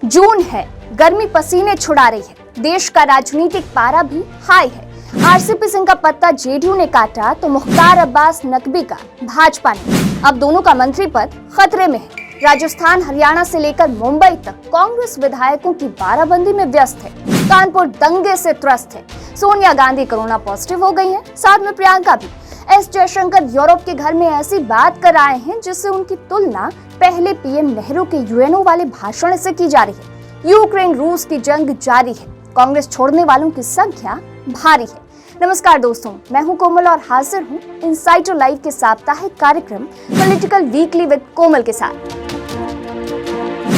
जून है, गर्मी पसीने छुड़ा रही है, देश का राजनीतिक पारा भी हाई है। आरसीपी सिंह का पत्ता जेडीयू ने काटा तो मुख्तार अब्बास नकवी का भाजपा ने। अब दोनों का मंत्री पद खतरे में है। राजस्थान, हरियाणा से लेकर मुंबई तक कांग्रेस विधायकों की बाराबंदी में व्यस्त है। कानपुर दंगे से त्रस्त है। सोनिया गांधी कोरोना पॉजिटिव हो गई हैं, साथ में प्रियंका भी। एस जयशंकर यूरोप के घर में ऐसी बात कर आए हैं जिससे उनकी तुलना पहले पीएम नेहरू के यूएनओ वाले भाषण से की जा रही है। यूक्रेन रूस की जंग जारी है। कांग्रेस छोड़ने वालों की संख्या भारी है। नमस्कार दोस्तों, मैं हूं कोमल और हाजिर हूं इनसाइटर लाइव के साप्ताहिक कार्यक्रम पॉलिटिकल वीकली विद कोमल के साथ।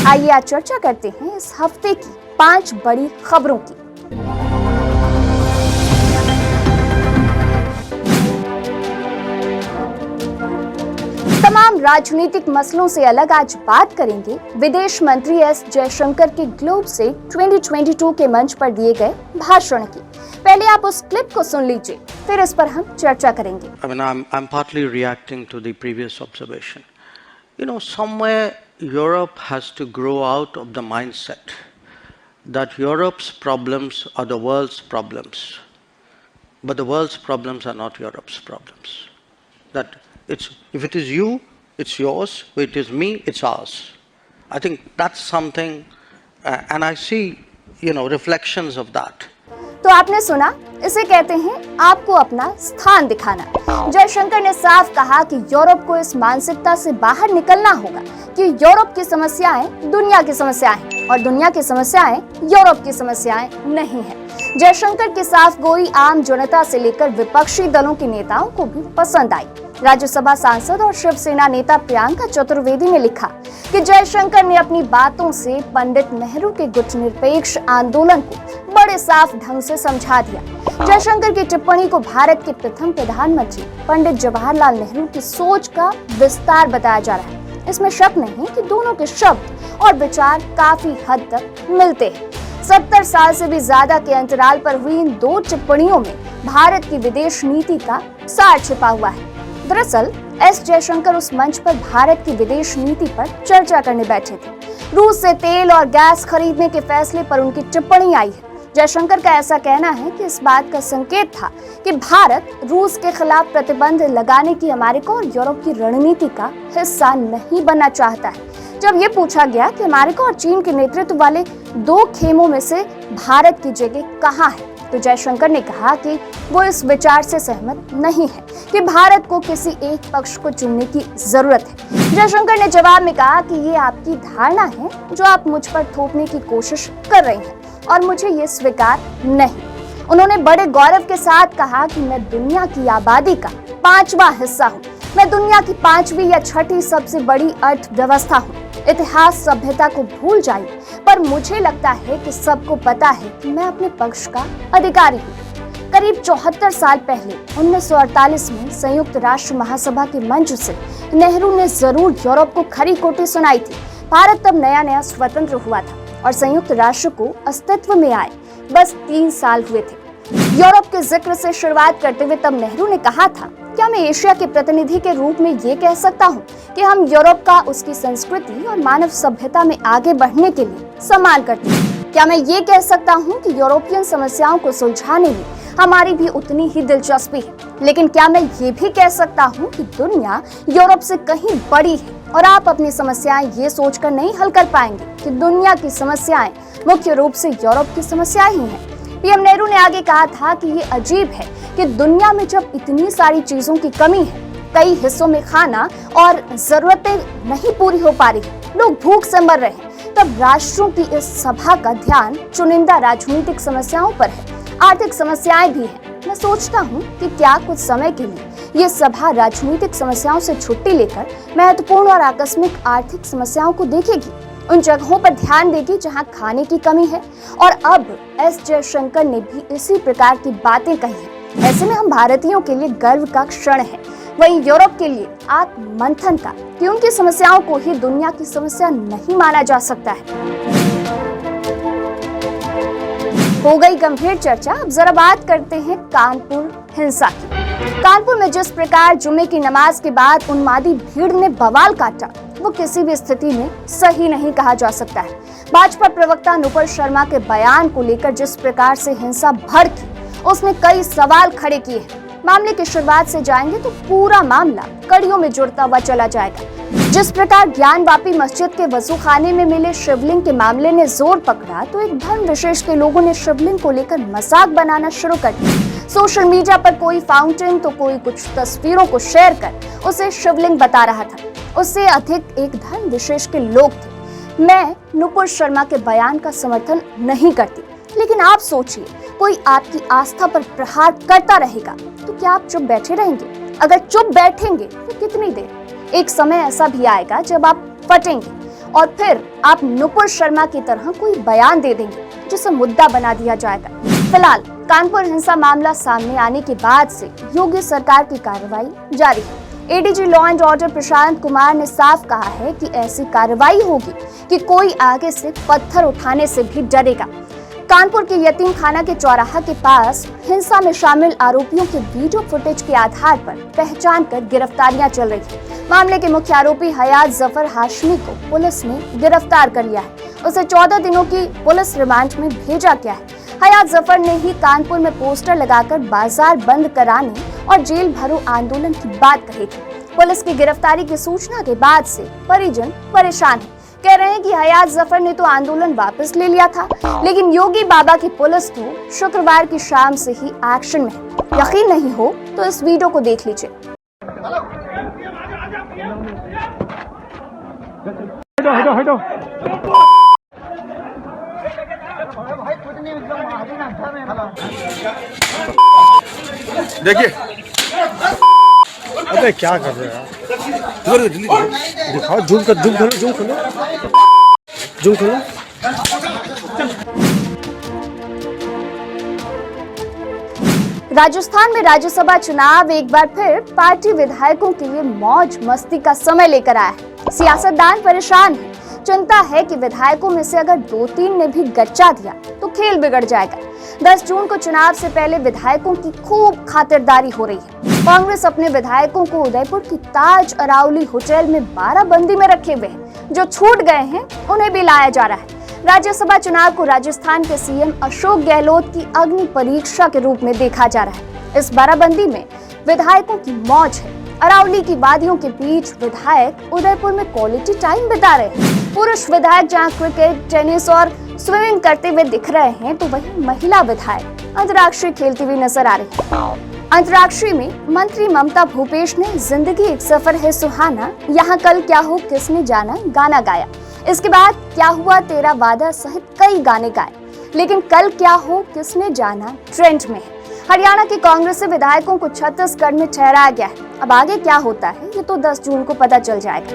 आइए आज चर्चा करते हैं इस हफ्ते की 5 बड़ी खबरों की। तमाम राजनीतिक मसलों से अलग आज बात करेंगे विदेश मंत्री एस जयशंकर के ग्लोब से 2022 के मंच पर दिए गए भाषण की। पहले आप उस क्लिप को सुन लीजिए, फिर इस पर हम चर्चा करेंगे। I mean, I'm partly reacting to the previous observation. You know, somewhere Europe has to grow out of the mindset that Europe's problems are the world's problems, but the world's problems are not Europe's problems. That if it is you, it's yours. If it is me, it's ours. I think that's something, and I see, reflections of that. तो आपने सुना, इसे कहते हैं आपको अपना स्थान दिखाना। जयशंकर ने साफ कहा कि यूरोप को इस मानसिकता से बाहर निकलना होगा कि यूरोप की समस्याएं दुनिया की समस्याएं हैं और दुनिया की समस्याएं यूरोप की समस्याएं नहीं है। जयशंकर की साफ गोई आम जनता से लेकर विपक्षी दलों के नेताओं को भी पसंद आई। राज्यसभा सांसद और शिवसेना नेता प्रियंका चतुर्वेदी ने लिखा कि जयशंकर ने अपनी बातों से पंडित नेहरू के गुटनिरपेक्ष आंदोलन को बड़े साफ ढंग से समझा दिया। जयशंकर की टिप्पणी को भारत के प्रथम प्रधानमंत्री पंडित जवाहरलाल नेहरू की सोच का विस्तार बताया जा रहा है। इसमें शक नहीं कि दोनों के शब्द और विचार काफी हद तक मिलते हैं। 70 साल से भी ज्यादा के अंतराल पर हुई इन 2 टिप्पणियों में भारत की विदेश नीति का सार छिपा हुआ है। दरअसल एस जयशंकर उस मंच पर भारत की विदेश नीति पर चर्चा करने बैठे थे। रूस से तेल और गैस खरीदने के फैसले पर उनकी टिप्पणी आई है। जयशंकर का ऐसा कहना है कि इस बात का संकेत था कि भारत रूस के खिलाफ प्रतिबंध लगाने की अमेरिका और यूरोप की रणनीति का हिस्सा नहीं बनना चाहता है। जब ये पूछा गया कि अमेरिका और चीन के नेतृत्व वाले 2 खेमों में से भारत की जगह कहाँ है, तो जयशंकर ने कहा कि वो इस विचार से सहमत नहीं है कि भारत को किसी एक पक्ष को चुनने की जरूरत है। जयशंकर ने जवाब में कहा कि ये आपकी धारणा है जो आप मुझ पर थोपने की कोशिश कर रहे हैं और मुझे ये स्वीकार नहीं। उन्होंने बड़े गौरव के साथ कहा कि मैं दुनिया की आबादी का 5वां हिस्सा हूँ। मैं दुनिया की 5वीं या 6ठी सबसे बड़ी अर्थव्यवस्था हूँ। इतिहास सभ्यता को भूल जाइए, पर मुझे लगता है कि सबको पता है कि मैं अपने पक्ष का अधिकारी हूँ। करीब 74 साल पहले 1948 में संयुक्त राष्ट्र महासभा के मंच से नेहरू ने जरूर यूरोप को खरी खोटी सुनाई थी। भारत तब नया नया स्वतंत्र हुआ था और संयुक्त राष्ट्र को अस्तित्व में आए बस 3 साल हुए थे। यूरोप के जिक्र से शुरुआत करते हुए तब नेहरू ने कहा था, क्या मैं एशिया के प्रतिनिधि के रूप में ये कह सकता हूँ कि हम यूरोप का उसकी संस्कृति और मानव सभ्यता में आगे बढ़ने के लिए सम्मान करते हैं? क्या मैं ये कह सकता हूँ कि यूरोपियन समस्याओं को सुलझाने में हमारी भी उतनी ही दिलचस्पी है? लेकिन क्या मैं ये भी कह सकता हूँ कि दुनिया यूरोप से कहीं बड़ी है और आप अपनी समस्याएं ये सोचकर नहीं हल कर पाएंगे कि दुनिया की समस्याएं मुख्य रूप से यूरोप की समस्याएं ही हैं? पीएम नेहरू ने आगे कहा था कि ये अजीब है कि दुनिया में जब इतनी सारी चीजों की कमी है, कई हिस्सों में खाना और जरूरतें नहीं पूरी हो पा रही, लोग भूख से मर रहे हैं, तब राष्ट्रों की इस सभा का ध्यान चुनिंदा राजनीतिक समस्याओं पर है। आर्थिक समस्याएं भी हैं। मैं सोचता हूँ कि क्या कुछ समय के लिए ये सभा राजनीतिक समस्याओं से छुट्टी लेकर महत्वपूर्ण और आकस्मिक आर्थिक समस्याओं को देखेगी, उन जगहों पर ध्यान देगी जहां खाने की कमी है। और अब एस जयशंकर ने भी इसी प्रकार की बातें कही हैं। ऐसे में हम भारतीयों के लिए गर्व का क्षण है, वहीं यूरोप के लिए आत्ममंथन का, कि उनकी समस्याओं को ही दुनिया की समस्या नहीं माना जा सकता है। हो गई गंभीर चर्चा, अब जरा बात करते हैं कानपुर हिंसा की। कानपुर में जिस प्रकार जुमे की नमाज के बाद उन्मादी भीड़ ने बवाल काटा, वो किसी भी स्थिति में सही नहीं कहा जा सकता है। भाजपा प्रवक्ता नुपुर शर्मा के बयान को लेकर जिस प्रकार से हिंसा भड़की, उसने कई सवाल खड़े किए हैं। मामले की शुरुआत से जाएंगे तो पूरा मामला कड़ियों में जुड़ता हुआ चला जाएगा। जिस प्रकार ज्ञानवापी मस्जिद के वजूखाने में मिले शिवलिंग के मामले ने जोर पकड़ा, तो एक धर्म विशेष के लोगों ने शिवलिंग को लेकर मजाक बनाना शुरू कर दिया। सोशल मीडिया पर कोई फाउंटेन तो कोई कुछ तस्वीरों को शेयर कर उसे शिवलिंग बता रहा था। उससे अधिक एक धर्म विशेष के लोग थे। मैं नुपुर शर्मा के बयान का समर्थन नहीं करती, लेकिन आप सोचिए, कोई आपकी आस्था पर प्रहार करता रहेगा तो क्या आप चुप बैठे रहेंगे? अगर चुप बैठेंगे तो कितनी देर? एक समय ऐसा भी आएगा जब आप फटेंगे और फिर आप नुपुर शर्मा की तरह कोई बयान दे देंगे जिसे मुद्दा बना दिया जाएगा। फिलहाल कानपुर हिंसा मामला सामने आने के बाद से योगी सरकार की कार्रवाई जारी है। ADG law and order Prashant Kumar ने साफ कहा है कि ऐसी कार्रवाई होगी कि कोई आगे से पत्थर उठाने से भी डरेगा। कानपुर के यतीम खाना के चौराहा के पास हिंसा में शामिल आरोपियों के वीडियो फुटेज के आधार पर पहचान कर गिरफ्तारियां चल रही हैं। मामले के मुख्य आरोपी हयात जफर हाशमी को पुलिस ने गिरफ्तार कर लिया है। उसे 14 दिनों की पुलिस रिमांड में भेजा गया है। हयात जफर ने ही कानपुर में पोस्टर लगाकर बाजार बंद कराने और जेल भरो आंदोलन की बात कही थी। पुलिस की गिरफ्तारी की सूचना के बाद से परिजन परेशान हैं। कह रहे हैं कि हयात जफर ने तो आंदोलन वापस ले लिया था, लेकिन योगी बाबा की पुलिस तो शुक्रवार की शाम से ही एक्शन में है। यकीन नहीं हो तो इस वीडियो को देख लीजिए। देखिए, अबे क्या कर रहे हो यार? दिखाओ, जूम खोलो। राजस्थान में राज्यसभा चुनाव एक बार फिर पार्टी विधायकों के लिए मौज मस्ती का समय लेकर आया है। सियासतदान परेशान है। चिंता है कि विधायकों में से अगर 2-3 ने भी गच्चा दिया तो खेल बिगड़ जाएगा। 10 जून को चुनाव से पहले विधायकों की खूब खातिरदारी हो रही है। कांग्रेस अपने विधायकों को उदयपुर की ताज अरावली होटल में 12 बंदी में रखे हुए हैं। जो छूट गए हैं उन्हें भी लाया जा रहा है। राज्यसभा चुनाव को राजस्थान के सीएम अशोक गहलोत की अग्नि परीक्षा के रूप में देखा जा रहा है। इस 12 बंदी में विधायकों की मौज है। अरावली की वादियों के बीच विधायक उदयपुर में क्वालिटी टाइम बिता रहे हैं। पुरुष विधायक जहां क्रिकेट, टेनिस और स्विमिंग करते हुए दिख रहे हैं, तो वहीं महिला विधायक अंतर्राष्ट्रीय खेलती हुई नजर आ रही है। अंतर्राष्ट्रीय में मंत्री ममता भूपेश ने जिंदगी एक सफर है सुहाना, यहाँ कल क्या हो किसने जाना गाना गाया। इसके बाद क्या हुआ तेरा वादा सहित कई गाने गाए, लेकिन कल क्या हो किसने जाना ट्रेंड में है। हरियाणा के कांग्रेसी विधायकों को छत्तीसगढ़ में ठहराया गया है। अब आगे क्या होता है ये तो 10 जून को पता चल जाएगा।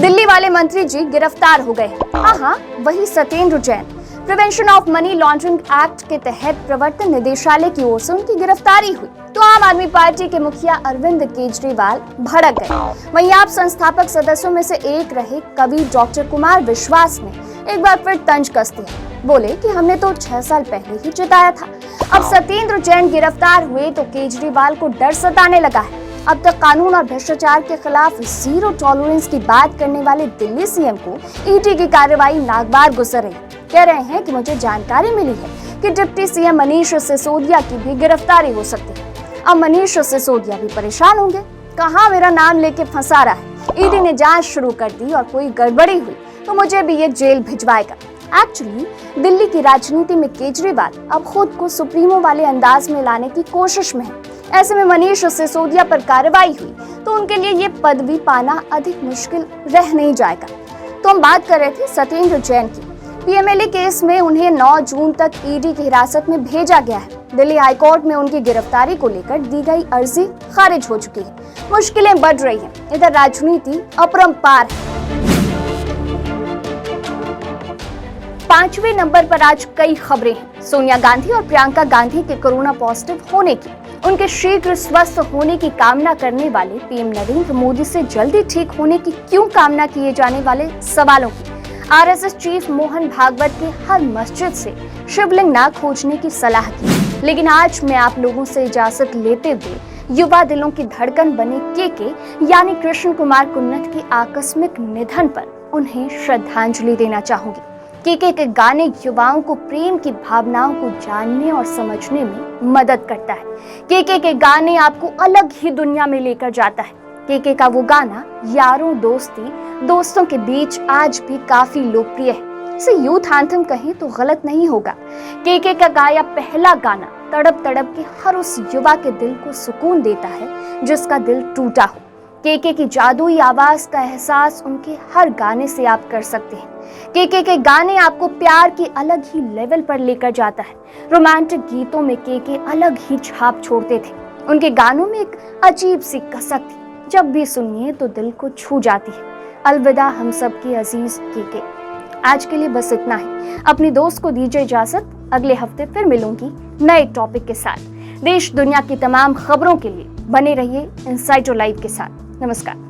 दिल्ली वाले मंत्री जी गिरफ्तार हो गए। हाँ, वही Satyendra Jain. Prevention of money laundering act के तहत प्रवर्तन निदेशालय की ओर से उनकी गिरफ्तारी हुई तो आम आदमी पार्टी के मुखिया अरविंद केजरीवाल भड़क गए। वहीं आप संस्थापक सदस्यों में से एक रहे कवि डॉक्टर कुमार विश्वास ने एक बार फिर तंज कस दिया। बोले कि हमने तो 6 साल पहले ही जिताया था। अब सत्येंद्र जैन गिरफ्तार हुए तो केजरीवाल को डर सताने लगा है। अब तक कानून और भ्रष्टाचार के खिलाफ जीरो टॉलरेंस की बात करने वाले दिल्ली सीएम को ईडी की कार्रवाई नागवार गुजर रही। कह रहे हैं कि मुझे जानकारी मिली है कि डिप्टी सीएम मनीष सिसोदिया की भी गिरफ्तारी हो सकती है। अब मनीष सिसोदिया भी परेशान होंगे, कहाँ मेरा नाम लेके फंसा रहा है। ईडी ने जांच शुरू कर दी और कोई गड़बड़ी हुई तो मुझे भी ये जेल भिजवाएगा। एक्चुअली दिल्ली की राजनीति में केजरीवाल अब खुद को सुप्रीमो वाले अंदाज में लाने की कोशिश में है। ऐसे में मनीष सिसोदिया पर कार्रवाई हुई तो उनके लिए ये पदवी पाना अधिक मुश्किल रह नहीं जाएगा। तो हम बात कर रहे थे सत्येंद्र जैन की। पीएमएलए केस में उन्हें 9 जून तक ईडी की हिरासत में भेजा गया है। दिल्ली हाईकोर्ट में उनकी गिरफ्तारी को लेकर दी गई अर्जी खारिज हो चुकी है। मुश्किलें बढ़ रही हैं। इधर राजनीति अपरंपार है। 5वें नंबर पर आज कई खबरें हैं। सोनिया गांधी और प्रियंका गांधी के कोरोना पॉजिटिव होने की, उनके शीघ्र स्वस्थ होने की कामना करने वाले पीएम नरेंद्र मोदी से जल्दी ठीक होने की क्यों कामना किए जाने वाले सवालों की, आरएसएस चीफ मोहन भागवत के हर मस्जिद से शिवलिंग न खोजने की सलाह की, लेकिन आज मैं आप लोगों से इजाजत लेते हुए युवा दिलों की धड़कन बने केके यानी कृष्ण कुमार कुन्नत के आकस्मिक निधन पर उन्हें श्रद्धांजलि देना चाहूंगी। केके के गाने युवाओं को प्रेम की भावनाओं को जानने और समझने में मदद करता है। केके के गाने आपको अलग ही दुनिया में लेकर जाता है। केके का वो गाना यारों दोस्ती दोस्तों के बीच आज भी काफी लोकप्रिय है। इसे यूथ एंथम कहें तो गलत नहीं होगा। केके का गाया पहला गाना तड़प तड़प के हर उस युवा के दिल को सुकून देता है जिसका दिल टूटा हो। केके की जादुई आवाज का एहसास उनके हर गाने से आप कर सकते हैं। केके के गाने आपको प्यार की अलग ही लेवल पर लेकर जाता है। रोमांटिक गीतों में केके अलग ही छाप छोड़ते थे। उनके गानों में एक अजीब सी कसक थी, जब भी सुनिए तो दिल को छू जाती है। अलविदा हम सब के अजीज केके। आज के लिए बस इतना ही। अपनी दोस्त को दीजिए इजाजत। अगले हफ्ते फिर मिलूंगी नए टॉपिक के साथ। देश दुनिया की तमाम खबरों के लिए बने रहिए इनसाइडर लाइव के साथ। नमस्कार।